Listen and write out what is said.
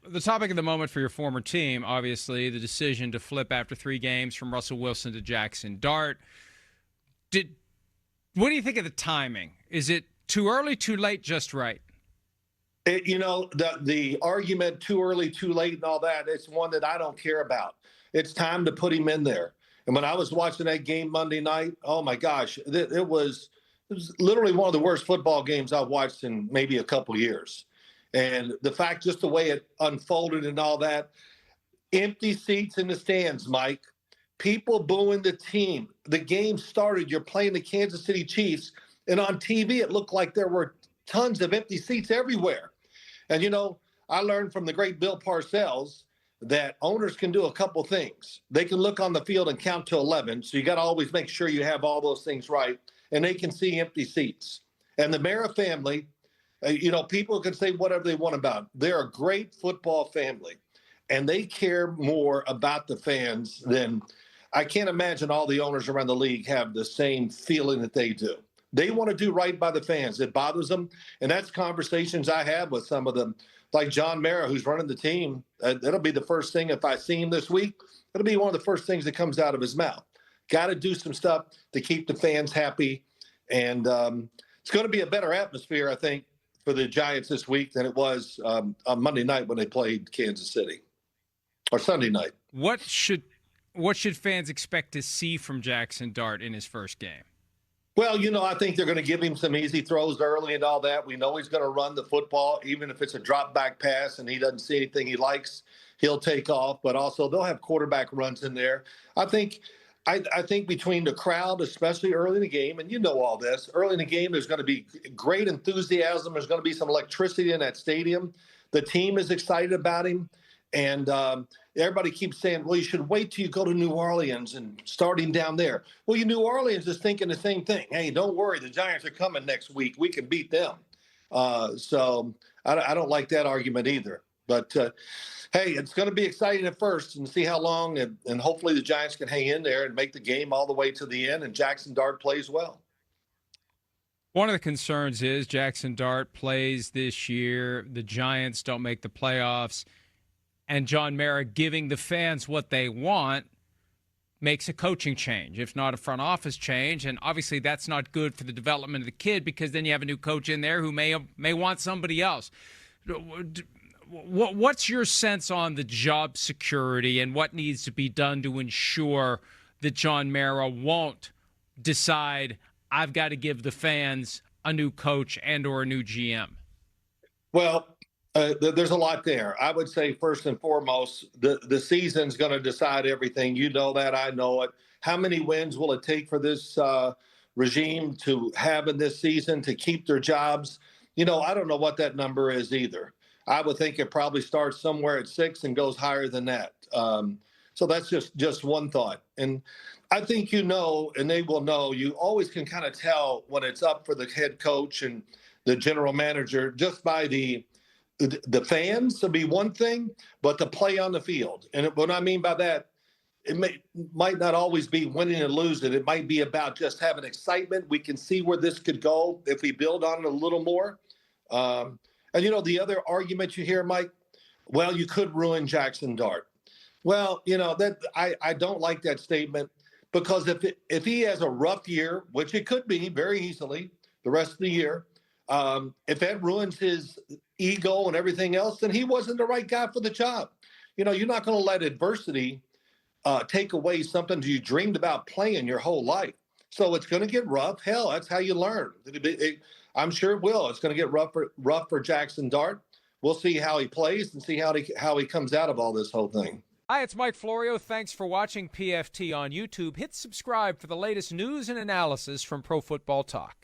the topic of the moment for your former team, obviously, the decision to flip after 3 games from Russell Wilson to Jaxson Dart. What do you think of the timing? Is it too early, too late, just right? The argument too early, too late and all that, it's one that I don't care about. It's time to put him in there. And when I was watching that game Monday night, oh my gosh, it was literally one of the worst football games I've watched in maybe a couple years. And the fact, just the way it unfolded and all that, empty seats in the stands, Mike, people booing the team. The game started, you're playing the Kansas City Chiefs, and on TV it looked like there were tons of empty seats everywhere. And, I learned from the great Bill Parcells that owners can do a couple things. They can look on the field and count to 11, so you got to always make sure you have all those things right, and they can see empty seats. And the Mara family, people can say whatever they want about it. They're a great football family, and they care more about the fans than I can't imagine all the owners around the league have the same feeling that they do. They want to do right by the fans. It bothers them. And that's conversations I have with some of them, like John Mara, who's running the team. That'll be the first thing. If I see him this week, it'll be one of the first things that comes out of his mouth. Got to do some stuff to keep the fans happy. And it's going to be a better atmosphere, I think, for the Giants this week than it was on Monday night when they played Kansas City, or Sunday night. What should fans expect to see from Jaxson Dart in his first game? Well, I think they're going to give him some easy throws early and all that. We know he's going to run the football, even if it's a drop back pass and he doesn't see anything he likes, he'll take off. But also they'll have quarterback runs in there. I think between the crowd, especially early in the game, and all this, early in the game, there's going to be great enthusiasm. There's going to be some electricity in that stadium. The team is excited about him. And everybody keeps saying, well, you should wait till you go to New Orleans and start him down there. Well, New Orleans is thinking the same thing. Hey, don't worry. The Giants are coming next week. We can beat them. So I don't like that argument either. But, hey, it's going to be exciting at first and see how long. And hopefully the Giants can hang in there and make the game all the way to the end. And Jaxson Dart plays well. One of the concerns is Jaxson Dart plays this year. The Giants don't make the playoffs. And John Mara giving the fans what they want makes a coaching change, if not a front office change. And obviously that's not good for the development of the kid, because then you have a new coach in there who may want somebody else. What's your sense on the job security and what needs to be done to ensure that John Mara won't decide I've got to give the fans a new coach and or a new GM? Well, there's a lot there. I would say first and foremost, the season's going to decide everything. You know that. I know it. How many wins will it take for this regime to have in this season to keep their jobs? I don't know what that number is either. I would think it probably starts somewhere at 6 and goes higher than that. So that's just one thought. And I think and they will know, you always can kind of tell when it's up for the head coach and the general manager just by the fans to be one thing, but the play on the field. And what I mean by that, it might not always be winning and losing. It might be about just having excitement. We can see where this could go if we build on it a little more. And the other argument you hear, Mike, well, you could ruin Jaxson Dart. Well, that I don't like that statement, because if he has a rough year, which it could be very easily the rest of the year, if that ruins his ego and everything else, then he wasn't the right guy for the job. You're not going to let adversity take away something you dreamed about playing your whole life. So it's going to get rough. Hell, that's how you learn. I'm sure it will. It's going to get rough for Jaxson Dart. We'll see how he plays and see how he comes out of all this whole thing. Hi, it's Mike Florio. Thanks for watching PFT on YouTube. Hit subscribe for the latest news and analysis from Pro Football Talk.